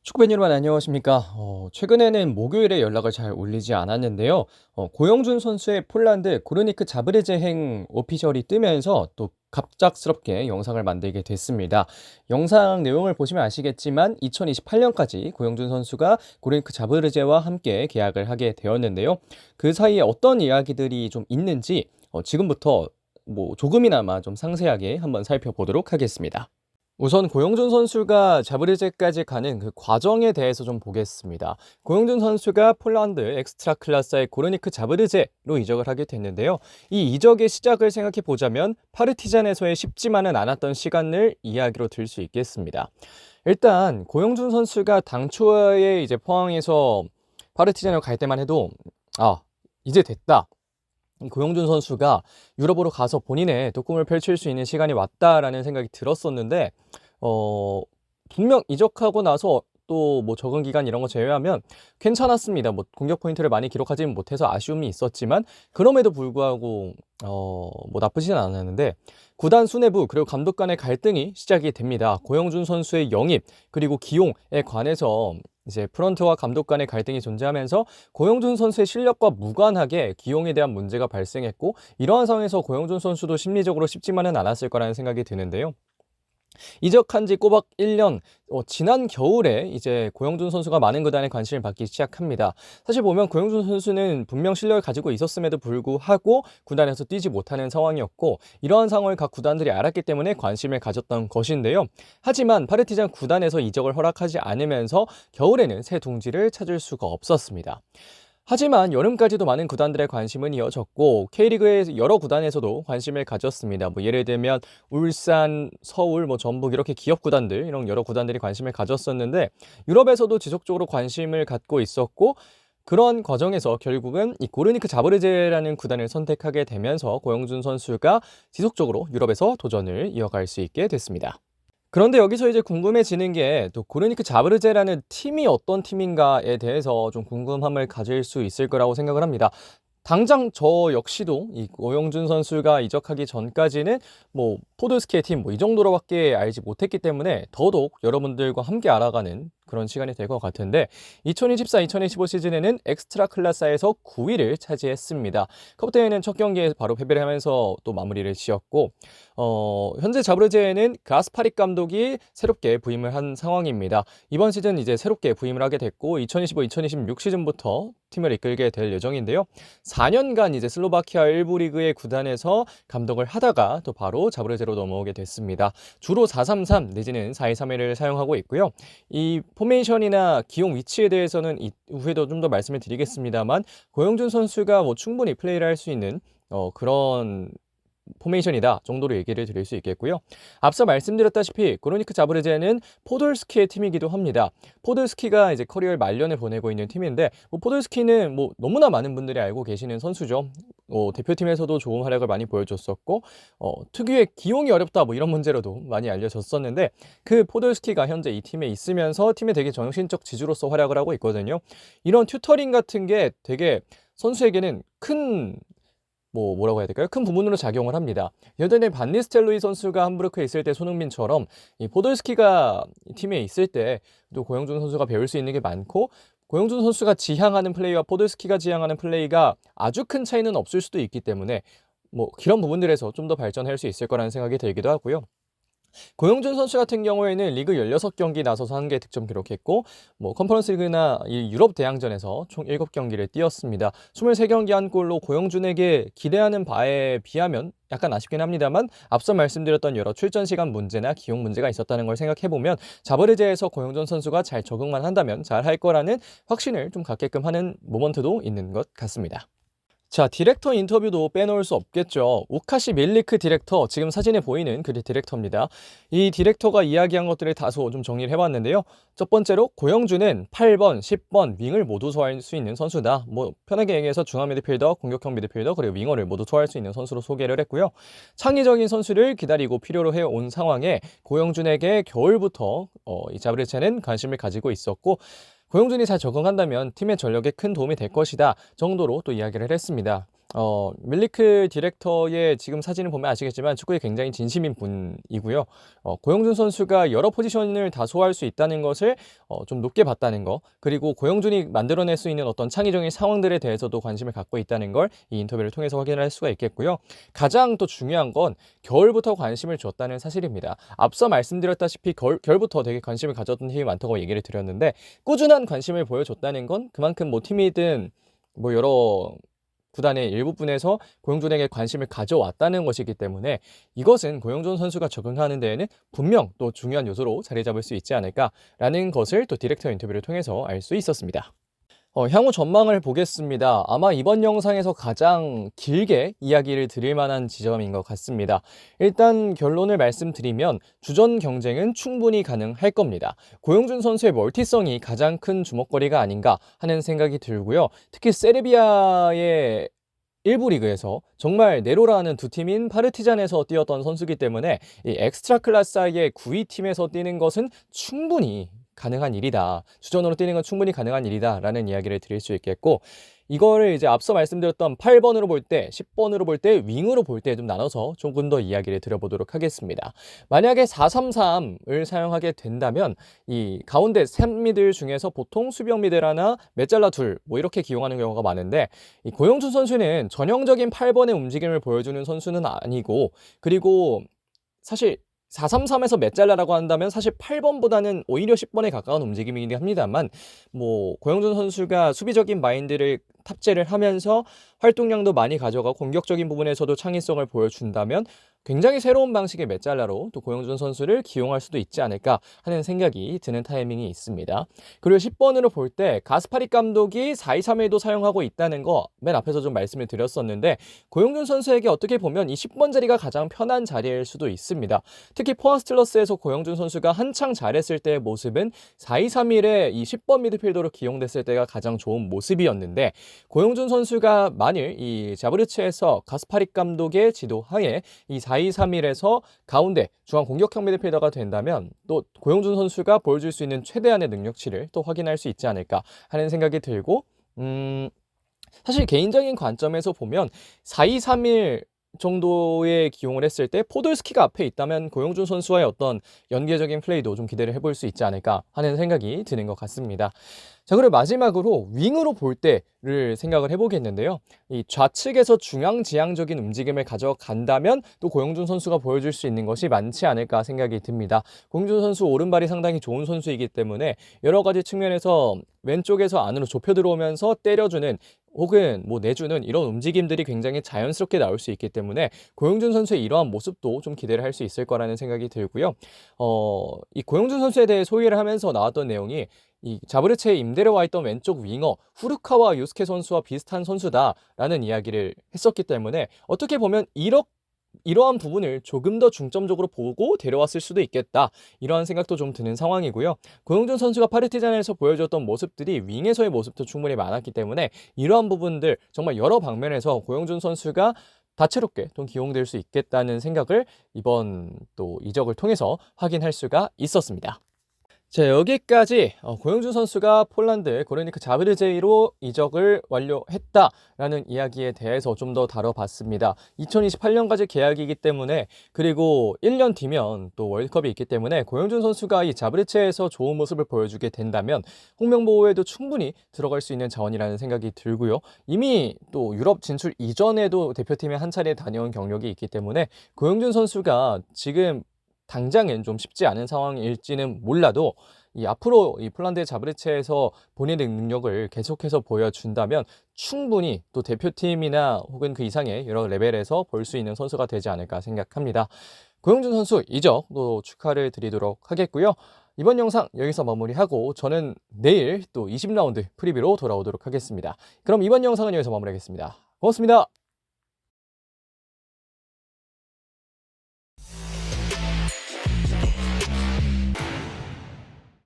축구팬 여러분 안녕하십니까. 최근에는 목요일에 연락을 잘 올리지 않았는데요. 고영준 선수의 폴란드 고르니크 자브레제행 오피셜이 뜨면서 또 갑작스럽게 영상을 만들게 됐습니다. 영상 내용을 보시면 아시겠지만 2028년까지 고영준 선수가 고르니크 자브레제와 함께 계약을 하게 되었는데요. 그 사이에 어떤 이야기들이 좀 있는지 지금부터 조금이나마 좀 상세하게 한번 살펴보도록 하겠습니다. 우선 고영준 선수가 자브리제까지 가는 그 과정에 대해서 좀 보겠습니다. 고영준 선수가 폴란드 엑스트라클라사의 고르니크 자브리제로 이적을 하게 됐는데요. 이 이적의 시작을 생각해 보자면 파르티잔에서의 쉽지만은 않았던 시간을 이야기로 들 수 있겠습니다. 일단 고영준 선수가 당초에 이제 포항에서 파르티잔으로 갈 때만 해도 이제 됐다. 이 고영준 선수가 유럽으로 가서 본인의 또 꿈을 펼칠 수 있는 시간이 왔다라는 생각이 들었었는데 어 분명 이적하고 나서 또 적응 기간 이런 거 제외하면 괜찮았습니다. 공격 포인트를 많이 기록하지는 못해서 아쉬움이 있었지만 그럼에도 불구하고 나쁘지는 않았는데 구단 수뇌부 그리고 감독 간의 갈등이 시작이 됩니다. 고영준 선수의 영입 그리고 기용에 관해서 이제 프런트와 감독 간의 갈등이 존재하면서 고영준 선수의 실력과 무관하게 기용에 대한 문제가 발생했고 이러한 상황에서 고영준 선수도 심리적으로 쉽지만은 않았을 거라는 생각이 드는데요. 이적한 지 꼬박 1년, 지난 겨울에 이제 고영준 선수가 많은 구단의 관심을 받기 시작합니다. 사실 보면 고영준 선수는 분명 실력을 가지고 있었음에도 불구하고 구단에서 뛰지 못하는 상황이었고 이러한 상황을 각 구단들이 알았기 때문에 관심을 가졌던 것인데요. 하지만 파르티잔 구단에서 이적을 허락하지 않으면서 겨울에는 새 둥지를 찾을 수가 없었습니다. 하지만 여름까지도 많은 구단들의 관심은 이어졌고 K리그의 여러 구단에서도 관심을 가졌습니다. 예를 들면 울산, 서울, 전북 이렇게 기업 구단들 이런 여러 구단들이 관심을 가졌었는데 유럽에서도 지속적으로 관심을 갖고 있었고 그런 과정에서 결국은 이 고르니크 자브르제라는 구단을 선택하게 되면서 고영준 선수가 지속적으로 유럽에서 도전을 이어갈 수 있게 됐습니다. 그런데 여기서 이제 궁금해지는 게 또 고르니크 자브르제라는 팀이 어떤 팀인가에 대해서 좀 궁금함을 가질 수 있을 거라고 생각을 합니다. 당장 저 역시도 이 오영준 선수가 이적하기 전까지는 포드스키의 팀 이 정도로밖에 알지 못했기 때문에 더더욱 여러분들과 함께 알아가는 그런 시간이 될 것 같은데 2024-2025 시즌에는 엑스트라 클라사에서 9위를 차지했습니다. 컵 대회는 첫 경기에 바로 패배를 하면서 또 마무리를 지었고 현재 자브르제에는 가스파릭 감독이 새롭게 부임을 한 상황입니다. 이번 시즌 이제 새롭게 부임을 하게 됐고 2025-2026 시즌부터 팀을 이끌게 될 예정인데요. 4년간 이제 슬로바키아 1부 리그의 구단에서 감독을 하다가 또 바로 자브르제로 넘어오게 됐습니다. 주로 4-3-3 내지는 4-2-3-1을 사용하고 있고요. 이 포메이션이나 기용 위치에 대해서는 이후에도 좀 더 말씀을 드리겠습니다만 고영준 선수가 충분히 플레이를 할 수 있는 그런 포메이션이다 정도로 얘기를 드릴 수 있겠고요. 앞서 말씀드렸다시피 고르니크 자브르제는 포돌스키의 팀이기도 합니다. 포돌스키가 이제 커리어의 말년을 보내고 있는 팀인데 포돌스키는 너무나 많은 분들이 알고 계시는 선수죠. 대표팀에서도 좋은 활약을 많이 보여줬었고 특유의 기용이 어렵다 이런 문제로도 많이 알려졌었는데 그 포돌스키가 현재 이 팀에 있으면서 팀의 되게 정신적 지주로서 활약을 하고 있거든요. 이런 튜터링 같은 게 되게 선수에게는 큰 뭐라고 해야 될까요? 큰 부분으로 작용을 합니다. 예전에 반 니스텔로이 선수가 함부르크에 있을 때 손흥민처럼 이 포돌스키가 팀에 있을 때 또 고영준 선수가 배울 수 있는 게 많고 고영준 선수가 지향하는 플레이와 포돌스키가 지향하는 플레이가 아주 큰 차이는 없을 수도 있기 때문에 그런 부분들에서 좀 더 발전할 수 있을 거라는 생각이 들기도 하고요. 고영준 선수 같은 경우에는 리그 16경기 나서서 1개 득점 기록했고 컨퍼런스 리그나 이 유럽 대항전에서 총 7경기를 뛰었습니다. 23경기 한 골로 고영준에게 기대하는 바에 비하면 약간 아쉽긴 합니다만 앞서 말씀드렸던 여러 출전 시간 문제나 기용 문제가 있었다는 걸 생각해보면 자브르제에서 고영준 선수가 잘 적응만 한다면 잘 할 거라는 확신을 좀 갖게끔 하는 모먼트도 있는 것 같습니다. 자, 디렉터 인터뷰도 빼놓을 수 없겠죠. 우카시 밀리크 디렉터, 지금 사진에 보이는 그 디렉터입니다. 이 디렉터가 이야기한 것들을 다소 좀 정리를 해봤는데요. 첫 번째로 고영준은 8번, 10번 윙을 모두 소화할 수 있는 선수다. 편하게 얘기해서 중앙 미드필더, 공격형 미드필더, 그리고 윙어를 모두 소화할 수 있는 선수로 소개를 했고요. 창의적인 선수를 기다리고 필요로 해온 상황에 고영준에게 겨울부터 이 자브레체는 관심을 가지고 있었고 고영준이 잘 적응한다면 팀의 전력에 큰 도움이 될 것이다 정도로 또 이야기를 했습니다. 밀리크 디렉터의 지금 사진을 보면 아시겠지만 축구에 굉장히 진심인 분이고요. 고영준 선수가 여러 포지션을 다 소화할 수 있다는 것을 좀 높게 봤다는 거, 그리고 고영준이 만들어낼 수 있는 어떤 창의적인 상황들에 대해서도 관심을 갖고 있다는 걸 이 인터뷰를 통해서 확인할 수가 있겠고요. 가장 또 중요한 건 겨울부터 관심을 줬다는 사실입니다. 앞서 말씀드렸다시피 겨울부터 되게 관심을 가졌던 팀이 많다고 얘기를 드렸는데, 꾸준한 관심을 보여줬다는 건 그만큼 뭐 팀이든 뭐 여러 구단의 일부분에서 고영준에게 관심을 가져왔다는 것이기 때문에, 이것은 고영준 선수가 적응하는 데에는 분명 또 중요한 요소로 자리 잡을 수 있지 않을까라는 것을 또 디렉터 인터뷰를 통해서 알 수 있었습니다. 향후 전망을 보겠습니다. 아마 이번 영상에서 가장 길게 이야기를 드릴 만한 지점인 것 같습니다. 일단 결론을 말씀드리면 주전 경쟁은 충분히 가능할 겁니다. 고영준 선수의 멀티성이 가장 큰 주목거리가 아닌가 하는 생각이 들고요. 특히 세르비아의 일부 리그에서 정말 네로라는 두 팀인 파르티잔에서 뛰었던 선수이기 때문에 이 엑스트라 클라스의 9위 팀에서 뛰는 것은 충분히 가능한 일이다. 주전으로 뛰는 건 충분히 가능한 일이다라는 이야기를 드릴 수 있겠고, 이거를 이제 앞서 말씀드렸던 8번으로 볼 때, 10번으로 볼 때, 윙으로 볼 때 좀 나눠서 조금 더 이야기를 드려보도록 하겠습니다. 만약에 4-3-3을 사용하게 된다면 이 가운데 셋미들 중에서 보통 수비형 미들 하나, 메잘라 둘, 뭐 이렇게 기용하는 경우가 많은데, 이 고영준 선수는 전형적인 8번의 움직임을 보여주는 선수는 아니고, 그리고 사실 4-3-3에서 메잘라라고 한다면 사실 8번보다는 오히려 10번에 가까운 움직임이긴 합니다만, 뭐 고영준 선수가 수비적인 마인드를 탑재를 하면서 활동량도 많이 가져가고 공격적인 부분에서도 창의성을 보여준다면 굉장히 새로운 방식의 메잘라로 또 고영준 선수를 기용할 수도 있지 않을까 하는 생각이 드는 타이밍이 있습니다. 그리고 10번으로 볼 때 가스파릭 감독이 4-2-3-1도 사용하고 있다는 거 맨 앞에서 좀 말씀을 드렸었는데, 고영준 선수에게 어떻게 보면 이 10번 자리가 가장 편한 자리일 수도 있습니다. 특히 포항 스틸러스에서 고영준 선수가 한창 잘했을 때의 모습은 4-2-3-1에 이 10번 미드필더로 기용됐을 때가 가장 좋은 모습이었는데, 고영준 선수가 만일 이 자브르츠에서 가스파릭 감독의 지도하에 이 4-2-3-1에서 가운데 중앙 공격형 미드필더가 된다면 또 고영준 선수가 보여줄 수 있는 최대한의 능력치를 또 확인할 수 있지 않을까 하는 생각이 들고, 사실 개인적인 관점에서 보면 4-2-3-1 정도의 기용을 했을 때 포돌스키가 앞에 있다면 고영준 선수와의 어떤 연계적인 플레이도 좀 기대를 해볼 수 있지 않을까 하는 생각이 드는 것 같습니다. 자, 그리고 마지막으로 윙으로 볼 때를 생각을 해보겠는데요. 이 좌측에서 중앙지향적인 움직임을 가져간다면 또 고영준 선수가 보여줄 수 있는 것이 많지 않을까 생각이 듭니다. 고영준 선수 오른발이 상당히 좋은 선수이기 때문에 여러 가지 측면에서 왼쪽에서 안으로 좁혀 들어오면서 때려주는 혹은 뭐 내주는 이런 움직임들이 굉장히 자연스럽게 나올 수 있기 때문에 고영준 선수의 이러한 모습도 좀 기대를 할 수 있을 거라는 생각이 들고요. 이 고영준 선수에 대해 소개를 하면서 나왔던 내용이 이 자브르체에 임대를 와 있던 왼쪽 윙어 후르카와 요스케 선수와 비슷한 선수다라는 이야기를 했었기 때문에, 어떻게 보면 이러한 부분을 조금 더 중점적으로 보고 데려왔을 수도 있겠다, 이러한 생각도 좀 드는 상황이고요. 고영준 선수가 파르티잔에서 보여줬던 모습들이 윙에서의 모습도 충분히 많았기 때문에 이러한 부분들 정말 여러 방면에서 고영준 선수가 다채롭게 좀 기용될 수 있겠다는 생각을 이번 또 이적을 통해서 확인할 수가 있었습니다. 자, 여기까지 고영준 선수가 폴란드 고르니크 자브르제이로 이적을 완료했다라는 이야기에 대해서 좀 더 다뤄봤습니다. 2028년까지 계약이기 때문에, 그리고 1년 뒤면 또 월드컵이 있기 때문에 고영준 선수가 이 자브르체에서 좋은 모습을 보여주게 된다면 홍명보호에도 충분히 들어갈 수 있는 자원이라는 생각이 들고요. 이미 또 유럽 진출 이전에도 대표팀에 한 차례 다녀온 경력이 있기 때문에 고영준 선수가 지금 당장은 좀 쉽지 않은 상황일지는 몰라도 이 앞으로 이 폴란드 자브르체에서 본인의 능력을 계속해서 보여준다면 충분히 또 대표팀이나 혹은 그 이상의 여러 레벨에서 볼 수 있는 선수가 되지 않을까 생각합니다. 고영준 선수 이적도 축하를 드리도록 하겠고요. 이번 영상 여기서 마무리하고 저는 내일 또 20라운드 프리뷰로 돌아오도록 하겠습니다. 그럼 이번 영상은 여기서 마무리하겠습니다. 고맙습니다.